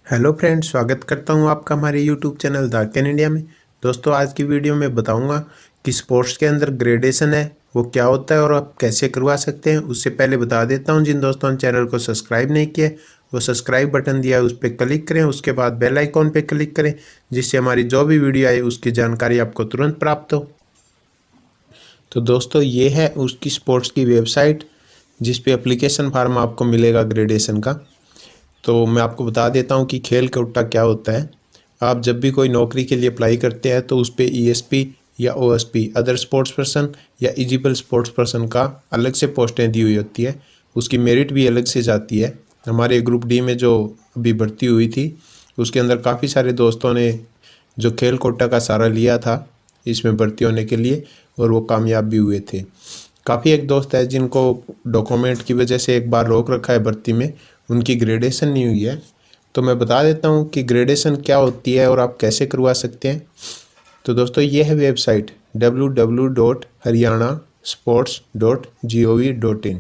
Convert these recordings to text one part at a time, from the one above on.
Hello friends, स्वागत करता हूं आपका हमारे YouTube channel the can India में। दोस्तों, आज की वीडियो में बताऊंगा कि स्पोर्ट्स के अंदर ग्रेडेशन है वो क्या होता है और आप कैसे करवा सकते हैं। उससे पहले बता देता हूं, जिन दोस्तों ने चैनल को सब्सक्राइब नहीं किया वो सब्सक्राइब बटन दिया है उस पर क्लिक करें, उसके बाद बेल आइकॉन पर क्लिक करें, जिससे हमारी जो भी वीडियो आए उसकी जानकारी आपको तुरंत प्राप्त हो। तो दोस्तों, ये है उसकी स्पोर्ट्स की वेबसाइट जिस पे एप्लीकेशन फॉर्म आपको मिलेगा ग्रेडेशन का। तो मैं आपको बता देता हूँ कि खेल कोटा क्या होता है। आप जब भी कोई नौकरी के लिए अप्लाई करते हैं तो उस पर ईएसपी या ओएसपी अदर स्पोर्ट्स पर्सन या एलिजिबल स्पोर्ट्स पर्सन का अलग से पोस्टें दी हुई होती है, उसकी मेरिट भी अलग से जाती है। हमारे ग्रुप डी में जो अभी भर्ती हुई थी उसके अंदर काफ़ी सारे दोस्तों ने जो खेल कोटा का सहारा लिया था इसमें भर्ती होने के लिए, और वो कामयाब भी हुए थे। काफ़ी एक दोस्त है जिनको डॉक्यूमेंट की वजह से एक बार रोक रखा है भर्ती में, उनकी ग्रेडेशन नहीं हुई है। तो मैं बता देता हूँ कि ग्रेडेशन क्या होती है और आप कैसे करवा सकते हैं। तो दोस्तों, ये है वेबसाइट www.haryanasports.gov.in।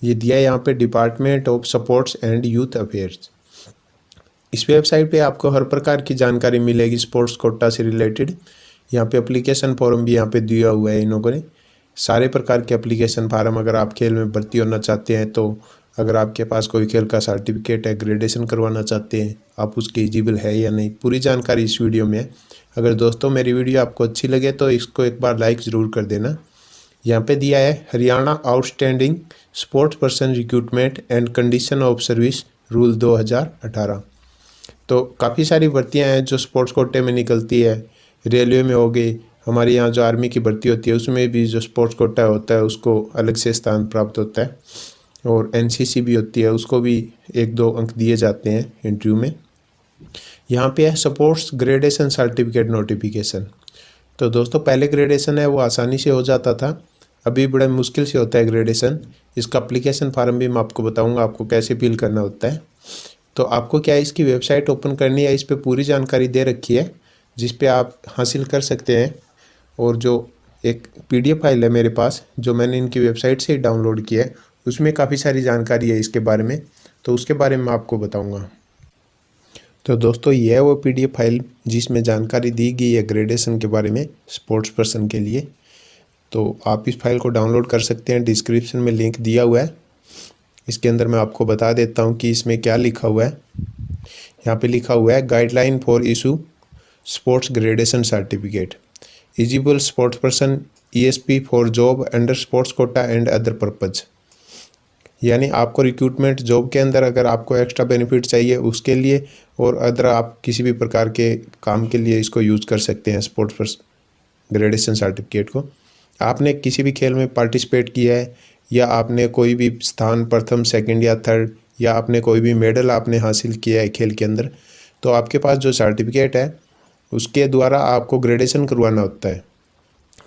ये दिया है यहाँ पे department of sports and youth affairs. इस वेबसाइट पे आपको हर प्रकार की जानकारी मिलेगी स्पोर्ट्स कोटा से रिलेटेड। यहाँ पे एप्लीकेशन फॉर्म भी यहाँ पे दिया हुआ है इन लोगों ने। सारे प्रकार के एप्लीकेशन फार्म, अगर आप खेल में भर्ती होना चाहते हैं तो अगर आपके पास कोई खेल का सर्टिफिकेट है, ग्रेडेशन करवाना चाहते हैं, आप उसके एलिजिबल है या नहीं, पूरी जानकारी इस वीडियो में है। अगर दोस्तों मेरी वीडियो आपको अच्छी लगे तो इसको एक बार लाइक ज़रूर कर देना। यहाँ पे दिया है Haryana outstanding sports person recruitment and condition of service rule 2018। तो काफ़ी सारी भर्तियाँ हैं जो स्पोर्ट्स कोटे में निकलती है। रेलवे में हो गई, हमारे यहाँ जो आर्मी की भर्ती होती है उसमें भी जो स्पोर्ट्स कोटा होता है उसको अलग से स्थान प्राप्त होता है, और एनसीसी भी होती है, उसको भी 1-2 अंक दिए जाते हैं इंटरव्यू में। यहाँ पे है स्पोर्ट्स ग्रेडेशन सर्टिफिकेट नोटिफिकेशन। तो दोस्तों, पहले ग्रेडेशन है वो आसानी से हो जाता था, अभी बड़े मुश्किल से होता है ग्रेडेशन। इसका एप्लीकेशन फार्म भी मैं आपको बताऊँगा आपको कैसे फिल करना होता है। तो आपको क्या है, इसकी वेबसाइट ओपन करनी है, इस पर पूरी जानकारी दे रखी है जिस पे आप हासिल कर सकते हैं। और जो एक पीडीएफ फाइल है मेरे पास जो मैंने इनकी वेबसाइट से ही डाउनलोड किया है, उसमें काफ़ी सारी जानकारी है इसके बारे में, तो उसके बारे में आपको बताऊंगा। तो दोस्तों, ये है वो पीडीएफ फाइल जिसमें जानकारी दी गई है ग्रेडेशन के बारे में स्पोर्ट्स पर्सन के लिए। तो आप इस फाइल को डाउनलोड कर सकते हैं, डिस्क्रिप्शन में लिंक दिया हुआ है। इसके अंदर मैं आपको बता देता हूँ कि इसमें क्या लिखा हुआ है। यहाँ पे लिखा हुआ है guideline for issue sports gradation certificate eligible sports person ESP for job under sports quota and other purpose. यानी आपको रिक्रूटमेंट जॉब के अंदर अगर आपको एक्स्ट्रा बेनिफिट चाहिए उसके लिए, और अदर आप किसी भी प्रकार के काम के लिए इसको यूज़ कर सकते हैं स्पोर्ट्स पर्सन ग्रेडेशन सर्टिफिकेट को। आपने किसी भी खेल में पार्टिसिपेट किया है, या आपने कोई भी स्थान प्रथम सेकंड या थर्ड, या आपने कोई भी मेडल आपने हासिल किया है खेल के अंदर, तो आपके पास जो सर्टिफिकेट है उसके द्वारा आपको ग्रेडेशन करवाना होता है।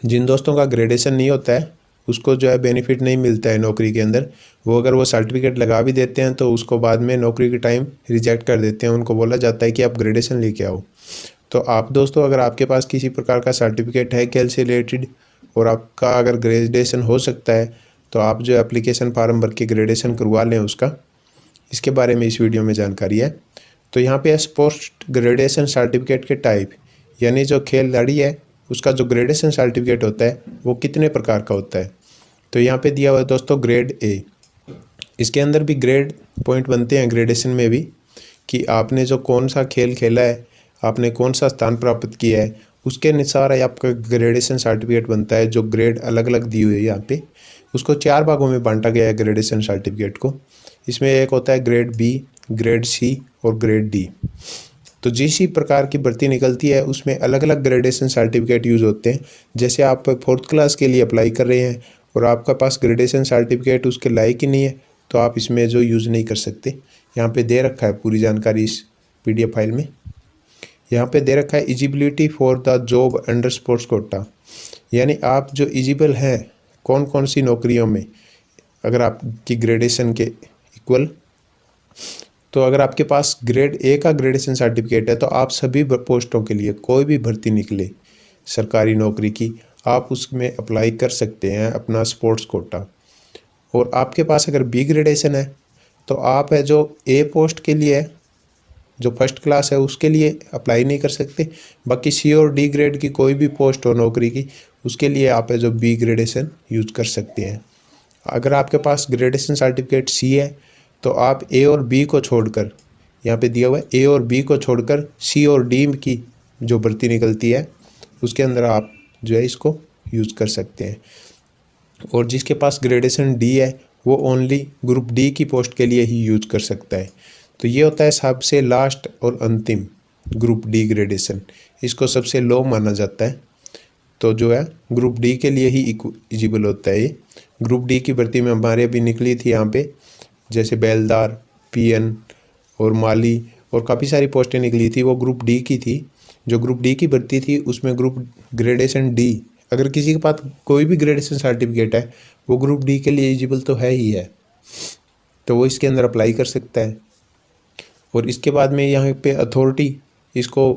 जिन दोस्तों का ग्रेडेशन नहीं होता है उसको जो है बेनिफिट नहीं मिलता है नौकरी के अंदर। वो अगर वो सर्टिफिकेट लगा भी देते हैं तो उसको बाद में नौकरी के टाइम रिजेक्ट कर देते हैं, उनको बोला जाता है कि आप ग्रेडेशन लेके आओ। तो आप दोस्तों, अगर आपके पास किसी प्रकार का सर्टिफिकेट है खेल से रिलेटेड और आपका अगर ग्रेडेशन हो सकता है, तो आप जो एप्लीकेशन फार्म भर के ग्रेडेशन करवा लें उसका। इसके बारे में इस वीडियो में जानकारी है। तो यहाँ पे स्पोर्ट्स ग्रेडेशन सर्टिफिकेट के टाइप, यानी जो खिलाड़ी है उसका जो ग्रेडेशन सर्टिफिकेट होता है वो कितने प्रकार का होता है। तो यहाँ पे दिया हुआ है दोस्तों ग्रेड ए। इसके अंदर भी ग्रेड पॉइंट बनते हैं ग्रेडेशन में भी, कि आपने जो कौन सा खेल खेला है, आपने कौन सा स्थान प्राप्त किया है, उसके अनुसार आपका ग्रेडेशन सर्टिफिकेट बनता है। जो ग्रेड अलग अलग दी हुई है यहाँ पे, उसको 4 भागों में बांटा गया है ग्रेडेशन सर्टिफिकेट को। इसमें एक होता है ग्रेड बी, ग्रेड सी और ग्रेड डी। तो जिस ही प्रकार की भर्ती निकलती है उसमें अलग अलग ग्रेडेशन सर्टिफिकेट यूज़ होते हैं। जैसे आप 4th क्लास के लिए अप्लाई कर रहे हैं और आपका पास ग्रेडेशन सर्टिफिकेट उसके लायक ही नहीं है, तो आप इसमें जो यूज़ नहीं कर सकते। यहाँ पे दे रखा है पूरी जानकारी इस पीडीएफ फाइल में। यहाँ पे दे रखा है eligibility for the job under sports quota, यानी आप जो एलिजिबल हैं कौन कौन सी नौकरियों में अगर आपकी ग्रेडेशन के इक्वल। तो अगर आपके पास ग्रेड ए का ग्रेडेशन सर्टिफिकेट है तो आप सभी पोस्टों के लिए, कोई भी भर्ती निकले सरकारी नौकरी की, आप उसमें अप्लाई कर सकते हैं अपना स्पोर्ट्स कोटा। और आपके पास अगर बी ग्रेडेशन है तो आप है जो ए पोस्ट के लिए जो फर्स्ट क्लास है उसके लिए अप्लाई नहीं कर सकते। बाकी सी और डी ग्रेड की कोई भी पोस्ट हो नौकरी की, उसके लिए आप है जो बी ग्रेडेशन यूज़ कर सकते हैं। अगर आपके पास ग्रेडेशन सर्टिफिकेट सी है तो आप ए और बी को छोड़कर, यहाँ पे दिया हुआ है ए और बी को छोड़कर सी और डी की जो भर्ती निकलती है उसके अंदर आप जो है इसको यूज़ कर सकते हैं। और जिसके पास ग्रेडेशन डी है वो ओनली ग्रुप डी की पोस्ट के लिए ही यूज कर सकता है। तो ये होता है सबसे लास्ट और अंतिम ग्रुप डी ग्रेडेशन, इसको सबसे लो माना जाता है। तो जो है ग्रुप डी के लिए ही एलिजिबल होता है ये। ग्रुप डी की भर्ती में हमारे अभी निकली थी यहाँ पे, जैसे बेलदार, पीएन और माली और काफ़ी सारी पोस्टें निकली थी, वो ग्रुप डी की थी। जो ग्रुप डी की भर्ती थी उसमें ग्रुप ग्रेडेशन डी, अगर किसी के पास कोई भी ग्रेडेशन सर्टिफिकेट है वो ग्रुप डी के लिए एलिजिबल तो है ही है, तो वो इसके अंदर अप्लाई कर सकता है। और इसके बाद में यहाँ पे अथॉरिटी इसको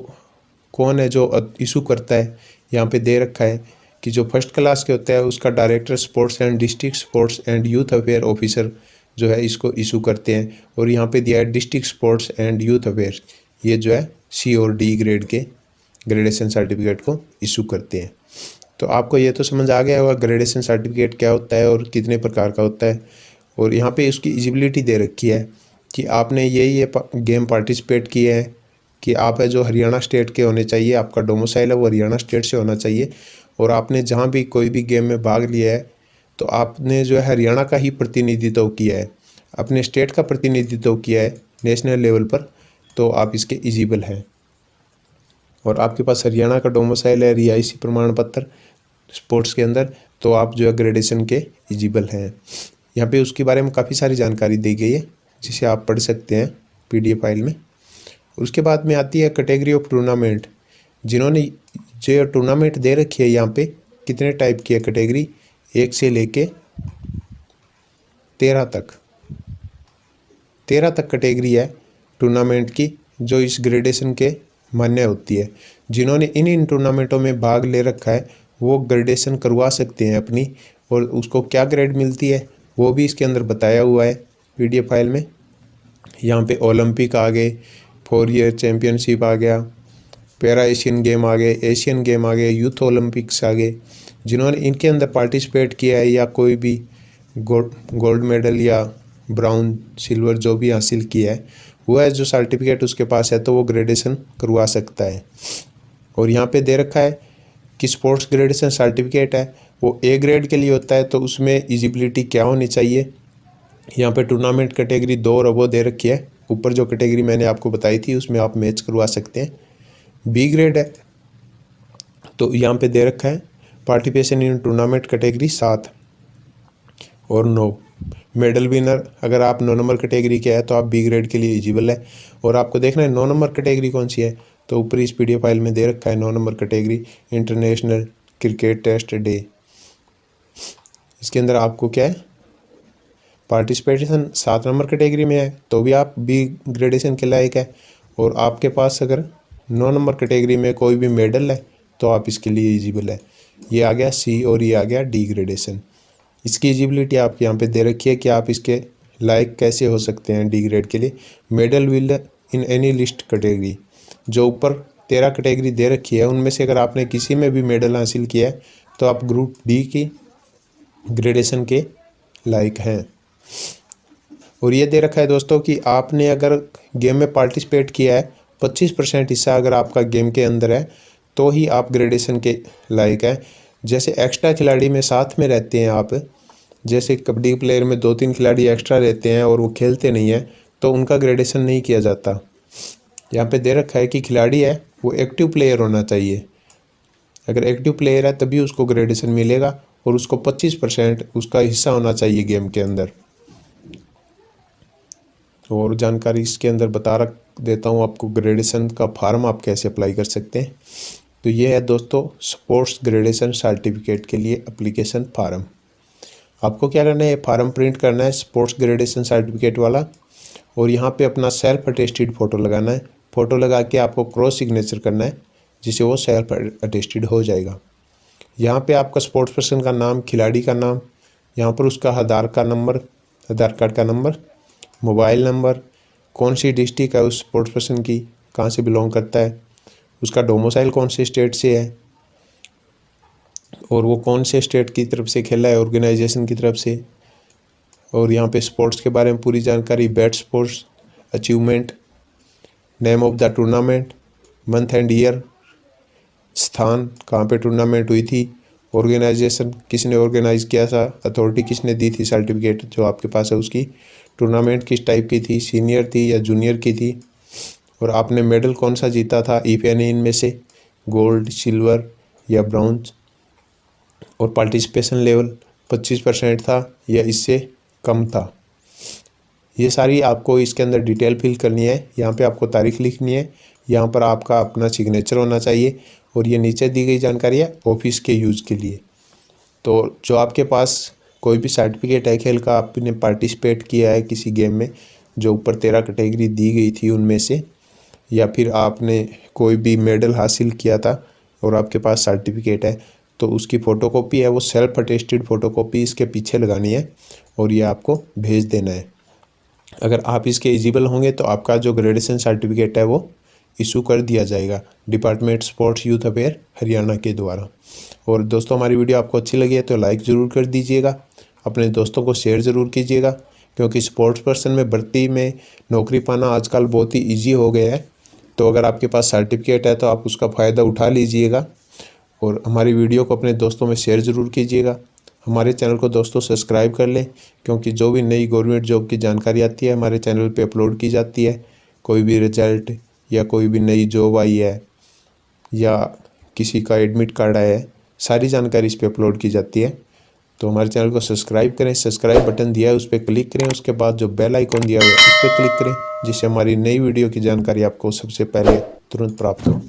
कौन है जो इशू करता है, यहाँ पे दे रखा है कि जो फर्स्ट क्लास के होता है उसका director sports and district sports and youth affair officer जो है इसको इशू करते हैं। और यहाँ पे दिया है district sports and youth affair, ये जो है सी और डी ग्रेड के ग्रेडेशन सर्टिफिकेट को इशू करते हैं। तो आपको ये तो समझ आ गया होगा ग्रेडेशन सर्टिफिकेट क्या होता है और कितने प्रकार का होता है। और यहाँ पे उसकी एलिजिबिलिटी दे रखी है कि आपने ये गेम पार्टिसिपेट किए हैं, कि आप है जो हरियाणा स्टेट के होने चाहिए, आपका डोमिसाइल है वो हरियाणा स्टेट से होना चाहिए, और आपने जहाँ भी कोई भी गेम में भाग लिया है तो आपने जो है हरियाणा का ही प्रतिनिधित्व किया है, अपने स्टेट का प्रतिनिधित्व किया है नेशनल लेवल पर, तो आप इसके एलिजिबल हैं। और आपके पास हरियाणा का डोमिसाइल है, रिहायशी प्रमाण पत्र स्पोर्ट्स के अंदर, तो आप जो है ग्रेडेशन के एलिजिबल हैं। यहाँ पे उसके बारे में काफ़ी सारी जानकारी दी गई है जिसे आप पढ़ सकते हैं PDF फाइल में। उसके बाद में आती है कैटेगरी ऑफ टूर्नामेंट। जिन्होंने जो टूर्नामेंट दे रखी है यहाँ पे कितने टाइप की है कैटेगरी, 1 से लेके 13 तक कैटेगरी है टूर्नामेंट की जो इस ग्रेडेशन के मान्य होती है। जिन्होंने इन टूर्नामेंटों में भाग ले रखा है वो ग्रेडेशन करवा सकते हैं अपनी, और उसको क्या ग्रेड मिलती है वो भी इसके अंदर बताया हुआ है PDF फाइल में। यहाँ पे ओलंपिक आ गए, 4 ईयर चैम्पियनशिप आ गया, पैरा एशियन गेम आ गए, एशियन गेम आ गए, यूथ ओलंपिक्स आ गए। जिन्होंने इनके अंदर पार्टिसिपेट किया है या कोई भी गोल्ड मेडल या ब्राउन सिल्वर जो भी हासिल किया है वो है जो सर्टिफिकेट उसके पास है तो वो ग्रेडेशन करवा सकता है। और यहाँ पे दे रखा है कि स्पोर्ट्स ग्रेडेशन सर्टिफिकेट है वो A ग्रेड के लिए होता है, तो उसमें एलिजिबिलिटी क्या होनी चाहिए। यहाँ पे टूर्नामेंट कैटेगरी 2 और वो दे रखी है, ऊपर जो कैटेगरी मैंने आपको बताई थी उसमें आप मैच करवा सकते हैं। B ग्रेड है तो यहाँ पे दे रखा है पार्टिसिपेशन इन टूर्नामेंट कैटेगरी 7 और 9। मेडल विनर अगर आप 9 नंबर कैटेगरी के हैं तो आप B ग्रेड के लिए एलिजिबल है। और आपको देखना है 9 नंबर कैटेगरी कौन सी है, तो ऊपर इस PDF फाइल में दे रखा है 9 number category international cricket test day. इसके अंदर आपको क्या है पार्टिसिपेशन 7 नंबर कैटेगरी में है तो भी आप B ग्रेडेशन के लायक है। और आपके पास अगर 9 नंबर कैटेगरी में कोई भी मेडल है तो आप इसके लिए एलिजिबल है। ये आ गया C और ये आ गया D ग्रेडेशन। इसकी एलिजिबिलिटी आपके यहाँ पे दे रखी है कि आप इसके लायक कैसे हो सकते हैं D ग्रेड के लिए। Medal will in any list category, जो ऊपर 13 कैटेगरी दे रखी है उनमें से अगर आपने किसी में भी मेडल हासिल किया है तो आप ग्रुप D की ग्रेडेशन के लायक हैं। और ये दे रखा है दोस्तों कि आपने अगर गेम में पार्टिसिपेट किया है 25% हिस्सा अगर आपका गेम के अंदर है तो ही आप ग्रेडेशन के लायक हैं। जैसे एक्स्ट्रा खिलाड़ी में साथ में रहते हैं आप, जैसे कबड्डी प्लेयर में 2-3 खिलाड़ी एक्स्ट्रा रहते हैं और वो खेलते नहीं हैं तो उनका ग्रेडेशन नहीं किया जाता। यहाँ पे दे रखा है कि खिलाड़ी है वो एक्टिव प्लेयर होना चाहिए, अगर एक्टिव प्लेयर है तभी उसको ग्रेडेशन मिलेगा और उसको 25% उसका हिस्सा होना चाहिए गेम के अंदर। और जानकारी इसके अंदर बता रख देता हूँ आपको, ग्रेडेशन का फार्म आप कैसे अप्लाई कर सकते हैं। तो ये है दोस्तों स्पोर्ट्स ग्रेडेशन सर्टिफिकेट के लिए एप्लीकेशन फार्म। आपको क्या करना है, ये फार्म प्रिंट करना है स्पोर्ट्स ग्रेडेशन सर्टिफिकेट वाला, और यहाँ पे अपना सेल्फ अटेस्टेड फ़ोटो लगाना है। फ़ोटो लगा के आपको क्रॉस सिग्नेचर करना है जिससे वो सेल्फ अटेस्टेड हो जाएगा। यहाँ पे आपका स्पोर्ट्स पर्सन का नाम, खिलाड़ी का नाम, यहाँ पर उसका आधार कार्ड का नंबर, मोबाइल नंबर, कौन सी डिस्ट्रिक्ट है उस स्पोर्ट्स पर्सन की, कहाँ से बिलोंग करता है, उसका डोमिसाइल कौन से स्टेट से है, और वो कौन से स्टेट की तरफ से खेला है, ऑर्गेनाइजेशन की तरफ से। और यहाँ पे स्पोर्ट्स के बारे में पूरी जानकारी, best sports, achievement, name of the tournament, month and year, स्थान कहाँ पे टूर्नामेंट हुई थी, ऑर्गेनाइजेशन किसने ऑर्गेनाइज किया था, अथॉरिटी किसने दी थी सर्टिफिकेट जो आपके पास है उसकी, टूर्नामेंट किस टाइप की थी, सीनियर थी या जूनियर की थी, और आपने मेडल कौन सा जीता था इफ एनी इनमें से, गोल्ड, सिल्वर या ब्रॉन्ज, और पार्टिसिपेशन लेवल 25% था या इससे कम था। ये सारी आपको इसके अंदर डिटेल फिल करनी है। यहाँ पे आपको तारीख लिखनी है, यहाँ पर आपका अपना सिग्नेचर होना चाहिए, और ये नीचे दी गई जानकारी है ऑफिस के यूज़ के लिए। तो जो आपके पास कोई भी सर्टिफिकेट है खेल का, आपने पार्टिसिपेट किया है किसी गेम में, जो ऊपर 13 कैटेगरी दी गई थी उनमें से, या फिर आपने कोई भी मेडल हासिल किया था और आपके पास सर्टिफिकेट है, तो उसकी फ़ोटोकॉपी है वो सेल्फ अटेस्टेड फ़ोटोकॉपी इसके पीछे लगानी है और ये आपको भेज देना है। अगर आप इसके एलिजिबल होंगे तो आपका जो ग्रेजुएशन सर्टिफिकेट है वो इशू कर दिया जाएगा department sports youth affair Haryana के द्वारा। और दोस्तों, हमारी वीडियो आपको अच्छी लगी है तो लाइक ज़रूर कर दीजिएगा, अपने दोस्तों को शेयर ज़रूर कीजिएगा, क्योंकि स्पोर्ट्स पर्सन में भर्ती में नौकरी पाना आजकल बहुत ही ईजी हो गया है। तो अगर आपके पास सर्टिफिकेट है तो आप उसका फ़ायदा उठा लीजिएगा, और हमारी वीडियो को अपने दोस्तों में शेयर ज़रूर कीजिएगा। हमारे चैनल को दोस्तों सब्सक्राइब कर लें, क्योंकि जो भी नई गवर्नमेंट जॉब की जानकारी आती है हमारे चैनल पे अपलोड की जाती है। कोई भी रिजल्ट या कोई भी नई जॉब आई है या किसी का एडमिट कार्ड आया है, सारी जानकारी इस पर अपलोड की जाती है। तो हमारे चैनल को सब्सक्राइब करें, सब्सक्राइब बटन दिया है उस पर क्लिक करें, उसके बाद जो बेल आइकॉन दिया हुआ है उस पर क्लिक करें, जिससे हमारी नई वीडियो की जानकारी आपको सबसे पहले तुरंत प्राप्त हो।